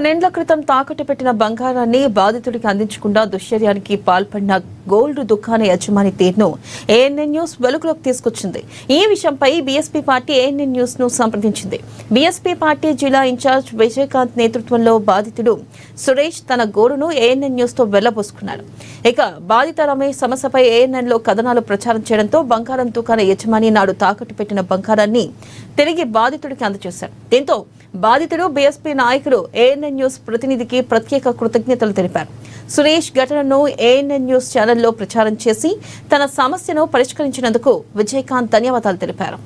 కొన్నేళ్ల క్రితం తాకట్టు పెట్టిన బంగారాన్ని బాధితుడికి అందించకుండా దుశ్చర్యానికి పాల్పడిన గోల్డ్ దుకాణ యజమాని తీరును ఏఎన్ఎన్ న్యూస్ వెలుగులోకి తీసుకొచ్చింది. ఈ విషయంపై బీఎస్పీ పార్టీ ఏఎన్ఎన్ న్యూస్ ను సంప్రదించింది. బీఎస్పీ పార్టీ జిల్లా ఇన్ఛార్జ్ విజయకాంత్ నేతృత్వంలో బాధితుడు సురేష్ తన గోడును ఏఎన్ఎన్ న్యూస్ తో వెళ్లబోసుకున్నాడు. ఇక బాధిత రమేష్ సమస్యపై ఏఎన్ఎన్ లో కథనాలు ప్రచారం చేయడంతో బంగారం దుకాణ యజమాని నాడు తాకట్టు పెట్టిన బంగారాన్ని తిరిగి బాధితుడికి అందజేశారు. దీంతో బాధితుడు బీఎస్పీ నాయకుడు ఏఎన్ఎన్ న్యూస్ ప్రతినిధికి ప్రత్యేక కృతజ్ఞతలు తెలిపారు. సురేష్ ఘటనను ఏఎన్ఎన్ న్యూస్ ఛానల్లో ప్రచారం చేసి తన సమస్యను పరిష్కరించినందుకు విజయకాంత్ ధన్యవాదాలు తెలిపారు.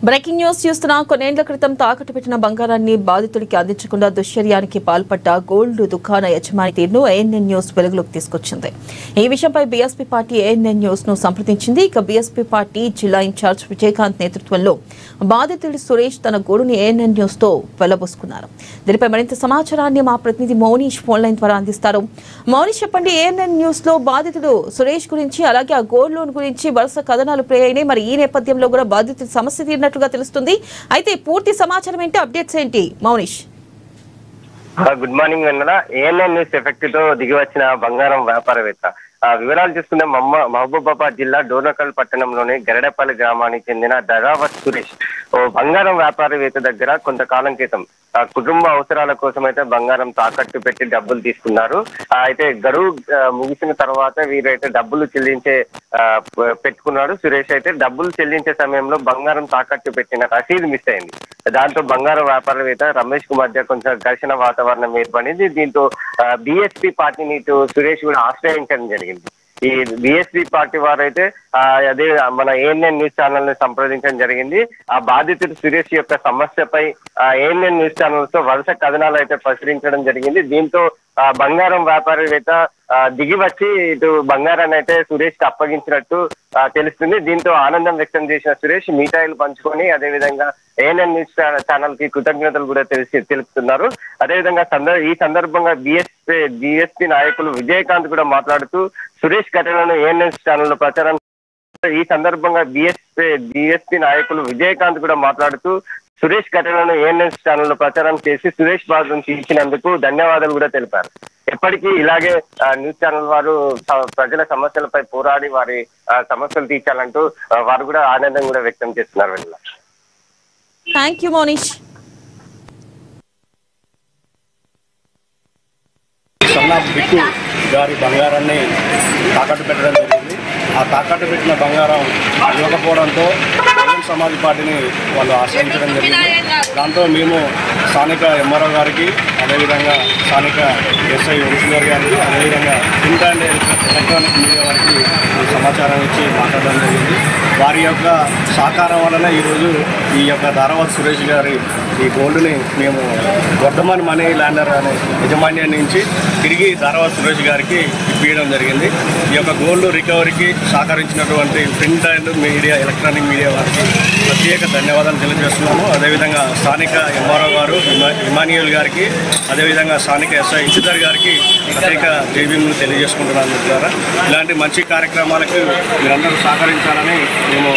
బ్రేకింగ్ న్యూస్ చూస్తున్నా. కొన్నేళ్ల క్రితం తాకట్టు పెట్టిన బంగారాన్ని బాధితుడికి అందించకుండా దుశ్చర్యానికి పాల్పడ్డ గోల్డ్ దుకాణ యజమాని తీరును ఏఎన్ఎన్ న్యూస్ వెలుగులోకి తీసుకొచ్చింది. ఈ విషయంపై బీఎస్పీ పార్టీ ఏఎన్ఎన్ న్యూస్ ను సంప్రదించింది. ఇక బీఎస్పీ పార్టీ జిల్లా ఇన్ఛార్జ్ విజయకాంత్ నేతృత్వంలో బాధితుడి సురేష్ తన గోడును ఏఎన్ఎన్ న్యూస్ తో వెళ్లబోసుకున్నారు. దీనిపై మరింత సమాచారాన్ని మా ప్రతినిధి మౌనీష్ ఫోన్ లైన్ ద్వారా అందిస్తారు. మౌనీష్, చెప్పండి, ఏఎన్ఎన్ న్యూస్ లో బాధితుడు సురేష్ గురించి అలాగే ఆ గోల్డ్ లోన్ గురించి వరుస కథనాలు ప్లే అయినాయి. మరి ఈ నేపథ్యంలో కూడా బాధితుడి సమస్య తీరినట్టు తెలుస్తుంది. అయితే పూర్తి సమాచారం ఏంటి, అప్డేట్స్ ఏంటి మౌనీష్? గుడ్ మార్నింగ్ వెన్నెల. ఏఎన్ఎన్ న్యూస్ ఎఫెక్ట్ తో దిగి వచ్చిన బంగారం వ్యాపారవేత్త వివరాలు చూసుకుంటే మహబూబాబాద్ జిల్లా డోర్నకల్ పట్టణంలోని గరడపల్లి గ్రామానికి చెందిన దగావత్ సురేష్ ఓ బంగారం వ్యాపారవేత్త దగ్గర కొంతకాలం క్రితం కుటుంబ అవసరాల కోసం అయితే బంగారం తాకట్టు పెట్టి డబ్బులు తీసుకున్నారు. అయితే గడువు ముగిసిన తర్వాత వీరైతే డబ్బులు చెల్లించే పెట్టుకున్నాడు. సురేష్ అయితే డబ్బులు చెల్లించే సమయంలో బంగారం తాకట్టు పెట్టిన రసీదు మిస్ అయింది. దాంతో బంగారం వ్యాపారవేత్త రమేష్ కు మధ్య కొంచెం ఘర్షణ వాతావరణం ఏర్పడింది. దీంతో బీఎస్పీ పార్టీని సురేష్ కూడా ఆశ్రయించడం జరిగింది. ఈ బీఎస్పీ పార్టీ వారైతే అదే మన ఏఎన్ఎన్ న్యూస్ ఛానల్ ని సంప్రదించడం జరిగింది. ఆ బాధితుడు సురేష్ యొక్క సమస్యపై ఏఎన్ఎన్ న్యూస్ ఛానల్స్ తో వరుస కథనాలు అయితే ప్రచురించడం జరిగింది. దీంతో బంగారం వ్యాపారవేత్త దిగి వచ్చి ఇటు బంగారాన్ని అయితే సురేష్ కి అప్పగించినట్టు తెలుస్తుంది. దీంతో ఆనందం వ్యక్తం చేసిన సురేష్ మిఠాయిలు పంచుకొని అదేవిధంగా ఏఎన్ఎన్ న్యూస్ ఛానల్ కి కృతజ్ఞతలు కూడా తెలుపుతున్నారు. అదేవిధంగా ఈ సందర్భంగా బీఎస్పీ నాయకులు విజయకాంత్ కూడా మాట్లాడుతూ సురేష్ ఘటనను ఏఎన్ఎన్ ఛానల్ లో ప్రచారం ఈ సందర్భంగా బీఎస్పీ నాయకులు విజయకాంత్ కూడా మాట్లాడుతూ సురేష్ ఘటనను ఏఎన్ఎన్ ఛానల్ లో ప్రచారం చేసి సురేష్ బాధ నుంచి ఇచ్చినందుకు ధన్యవాదాలు కూడా తెలిపారు. ఎప్పటికీ ఇలాగే న్యూస్ ఛానల్ వారు ప్రజల సమస్యలపై పోరాడి వారి సమస్యలు తీర్చాలంటూ వారు కూడా ఆనందం కూడా వ్యక్తం చేస్తున్నారు. Thank you Monish. బిట్టు గారి బంగారాన్ని తాకట్టు పెట్టడం జరిగింది. ఆ తాకట్టు పెట్టిన బంగారం ఇవ్వకపోవడంతో బహుజన్ సమాజ్ పార్టీని వాళ్ళు ఆశ్రయించడం జరిగింది. దాంతో మేము స్థానిక ఎంఆర్ఓ గారికి అదేవిధంగా స్థానిక ఎస్ఐ వంశీధర్ గారికి అదేవిధంగా ప్రింట్ అండ్ ఎలక్ట్రానిక్ మీడియా వారికి సమాచారం ఇచ్చి మాట్లాడడం జరిగింది. వారి యొక్క సహకారం వలన ఈరోజు ఈ యొక్క దారావత్ సురేష్ గారి ఈ గోల్డ్ని మేము గొడ్డమని మనీ ల్యాండర్ అనే యజమాన్యం నుంచి తిరిగి దారావత్ సురేష్ గారికి ఇప్పించడం జరిగింది. ఈ యొక్క గోల్డ్ రికవరీకి సహకరించినటువంటి print and media electronic media వారికి ప్రత్యేక ధన్యవాదాలు తెలియజేస్తున్నాము. అదేవిధంగా స్థానిక ఎంఆర్ఓ గారు ఇమాన్యుయల్ గారికి అదేవిధంగా స్థానిక ఎస్ఐ వంశీధర్ గారికి ప్రత్యేక జైబీఎంను తెలియజేసుకుంటున్నాను. ద్వారా ఇలాంటి మంచి కార్యక్రమాలకు మీరందరూ సహకరించాలని మేము